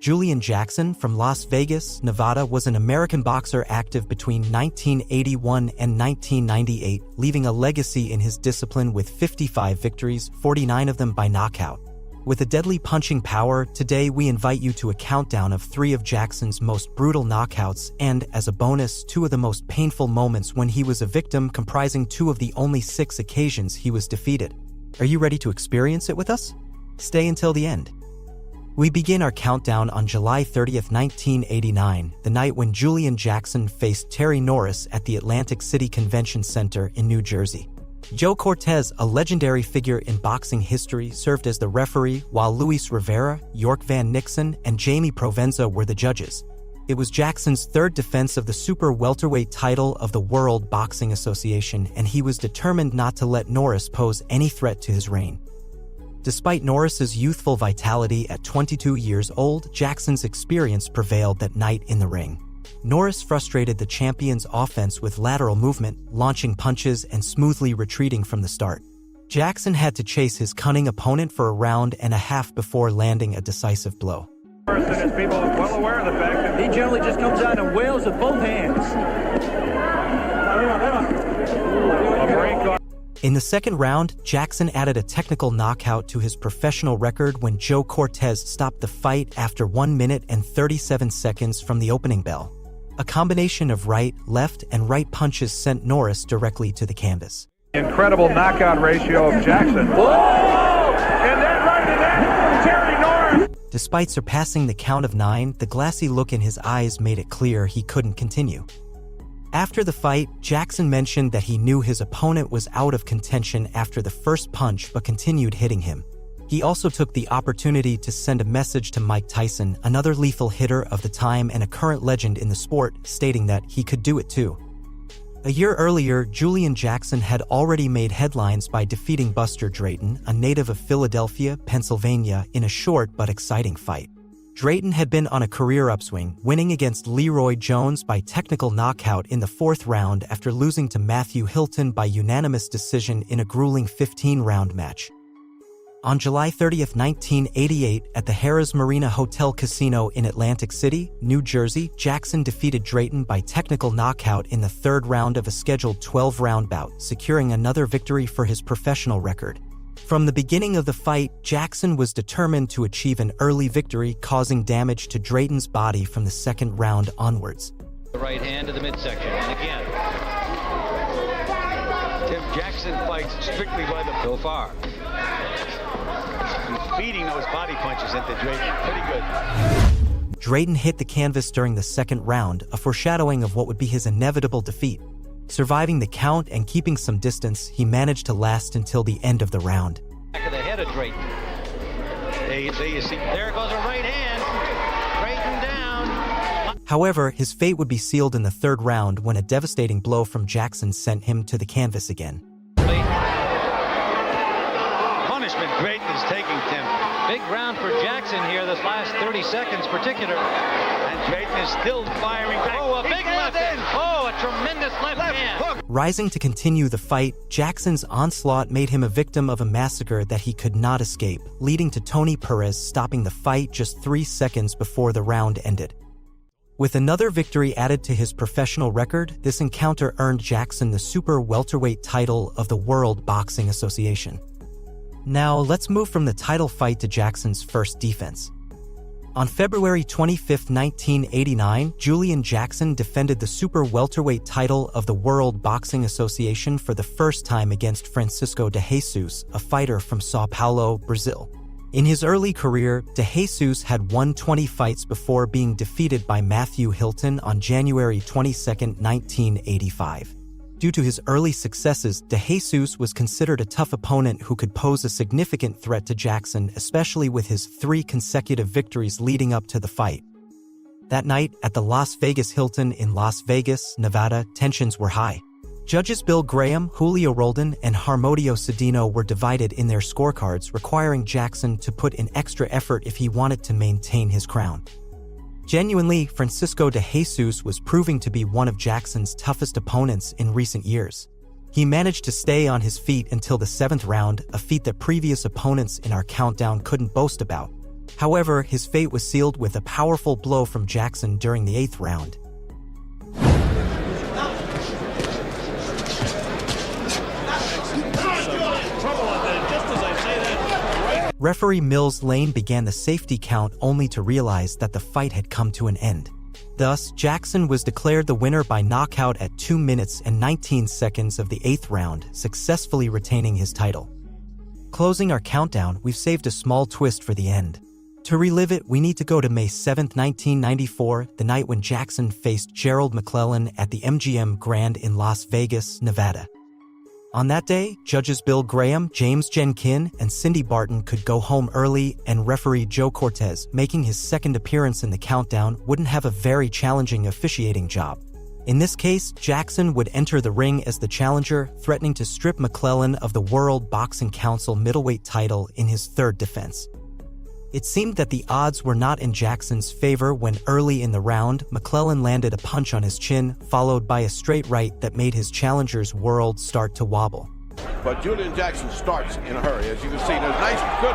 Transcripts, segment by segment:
Julian Jackson from Las Vegas, Nevada was an American boxer active between 1981 and 1998, leaving a legacy in his discipline with 55 victories, 49 of them by knockout. With a deadly punching power, today we invite you to a countdown of 3 of Jackson's most brutal knockouts and, as a bonus, 2 of the most painful moments when he was a victim, comprising 2 of the only 6 occasions he was defeated. Are you ready to experience it with us? Stay until the end. We begin our countdown on July 30th, 1989, the night when Julian Jackson faced Terry Norris at the Atlantic City Convention Center in New Jersey. Joe Cortez, a legendary figure in boxing history, served as the referee, while Luis Rivera, York Van Nixon, and Jaime Provenza were the judges. It was Jackson's 3rd defense of the super welterweight title of the World Boxing Association, and he was determined not to let Norris pose any threat to his reign. Despite Norris's youthful vitality at 22 years old, Jackson's experience prevailed that night in the ring. Norris frustrated the champion's offense with lateral movement, launching punches and smoothly retreating from the start. Jackson had to chase his cunning opponent for a round and a half before landing a decisive blow. Norris and his people are well aware of the fact that he generally just comes out and wails with both hands. In the second round, Jackson added a technical knockout to his professional record when Joe Cortez stopped the fight after 1 minute and 37 seconds from the opening bell. A combination of right, left, and right punches sent Norris directly to the canvas. Incredible knockout ratio of Jackson. Whoa! And then right to that, Terry Norris! Despite surpassing the count of 9, the glassy look in his eyes made it clear he couldn't continue. After the fight, Jackson mentioned that he knew his opponent was out of contention after the first punch but continued hitting him. He also took the opportunity to send a message to Mike Tyson, another lethal hitter of the time and a current legend in the sport, stating that he could do it too. A year earlier, Julian Jackson had already made headlines by defeating Buster Drayton, a native of Philadelphia, Pennsylvania, in a short but exciting fight. Drayton had been on a career upswing, winning against Leroy Jones by technical knockout in the 4th round after losing to Matthew Hilton by unanimous decision in a grueling 15-round match. On July 30th, 1988, at the Harrah's Marina Hotel Casino in Atlantic City, New Jersey, Jackson defeated Drayton by technical knockout in the 3rd round of a scheduled 12-round bout, securing another victory for his professional record. From the beginning of the fight, Jackson was determined to achieve an early victory, causing damage to Drayton's body from the 2nd round onwards. The right hand to the midsection, and again. Tim Jackson fights strictly by the so far. He's feeding those body punches into Drayton. Pretty good. Drayton hit the canvas during the 2nd round, a foreshadowing of what would be his inevitable defeat. Surviving the count and keeping some distance, he managed to last until the end of the round. Back of the head of Drayton. There you see, there goes a right hand. Drayton down. However, his fate would be sealed in the 3rd round when a devastating blow from Jackson sent him to the canvas again. Punishment Drayton is taking, Tim. Big round for Jackson here, this last 30 seconds particular. And Drayton is still firing back. Oh, a big left hand. Oh, a tremendous left hand. Hook. Rising to continue the fight, Jackson's onslaught made him a victim of a massacre that he could not escape, leading to Tony Perez stopping the fight just 3 seconds before the round ended. With another victory added to his professional record, this encounter earned Jackson the super welterweight title of the World Boxing Association. Now, let's move from the title fight to Jackson's first defense. On February 25, 1989, Julian Jackson defended the super welterweight title of the World Boxing Association for the first time against Francisco de Jesus, a fighter from São Paulo, Brazil. In his early career, de Jesus had won 20 fights before being defeated by Matthew Hilton on January 22, 1985. Due to his early successes, de Jesus was considered a tough opponent who could pose a significant threat to Jackson, especially with his 3 consecutive victories leading up to the fight. That night, at the Las Vegas Hilton in Las Vegas, Nevada, tensions were high. Judges Bill Graham, Julio Roldan, and Harmodio Cedino were divided in their scorecards, requiring Jackson to put in extra effort if he wanted to maintain his crown. Genuinely, Francisco de Jesus was proving to be one of Jackson's toughest opponents in recent years. He managed to stay on his feet until the 7th round, a feat that previous opponents in our countdown couldn't boast about. However, his fate was sealed with a powerful blow from Jackson during the 8th round. Referee Mills Lane began the safety count only to realize that the fight had come to an end. Thus, Jackson was declared the winner by knockout at 2 minutes and 19 seconds of the 8th round, successfully retaining his title. Closing our countdown, we've saved a small twist for the end. To relive it, we need to go to May 7, 1994, the night when Jackson faced Gerald McClellan at the MGM Grand in Las Vegas, Nevada. On that day, judges Bill Graham, James Jenkin, and Cindy Barton could go home early, and referee Joe Cortez, making his second appearance in the countdown, wouldn't have a very challenging officiating job. In this case, Jackson would enter the ring as the challenger, threatening to strip McClellan of the World Boxing Council middleweight title in his third defense. It seemed that the odds were not in Jackson's favor when early in the round, McClellan landed a punch on his chin, followed by a straight right that made his challenger's world start to wobble. But Julian Jackson starts in a hurry. As you can see, there's nice, good.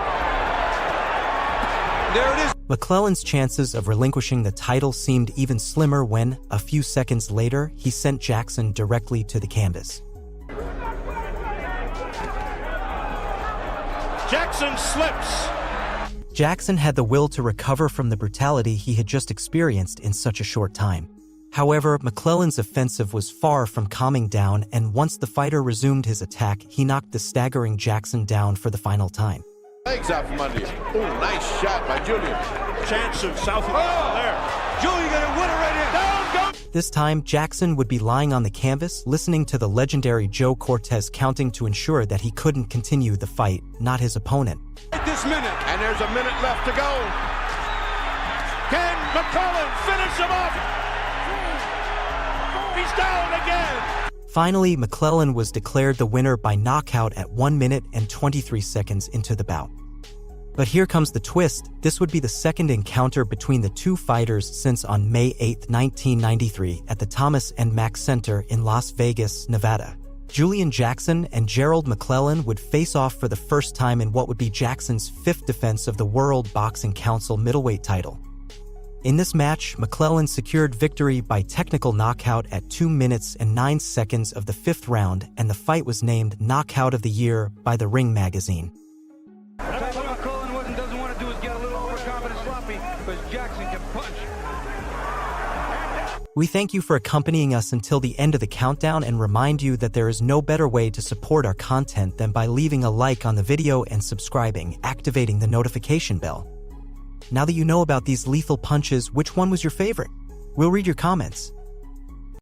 There it is. McClellan's chances of relinquishing the title seemed even slimmer when, a few seconds later, he sent Jackson directly to the canvas. Jackson slips. Jackson had the will to recover from the brutality he had just experienced in such a short time. However, McClellan's offensive was far from calming down, and once the fighter resumed his attack, he knocked the staggering Jackson down for the final time. Legs out from under you. Ooh, nice shot by Julian. Chance of South. Oh, there. Julian gonna win it right in. Down, go. This time, Jackson would be lying on the canvas, listening to the legendary Joe Cortez counting to ensure that he couldn't continue the fight, not his opponent. This minute, and there's a minute left to go. Can McClellan finish him off? He's down again. Finally, McClellan was declared the winner by knockout at 1 minute and 23 seconds into the bout. But here comes the twist. This would be the second encounter between the two fighters since on May 8, 1993, at the Thomas and Mack Center in Las Vegas, Nevada. Julian Jackson and Gerald McClellan would face off for the first time in what would be Jackson's 5th defense of the World Boxing Council middleweight title. In this match, McClellan secured victory by technical knockout at 2 minutes and 9 seconds of the 5th round, and the fight was named Knockout of the Year by the Ring magazine. What McClellan doesn't want to do is get a little overconfident sloppy, because Jackson can punch. We thank you for accompanying us until the end of the countdown and remind you that there is no better way to support our content than by leaving a like on the video and subscribing, activating the notification bell. Now that you know about these lethal punches, which one was your favorite? We'll read your comments.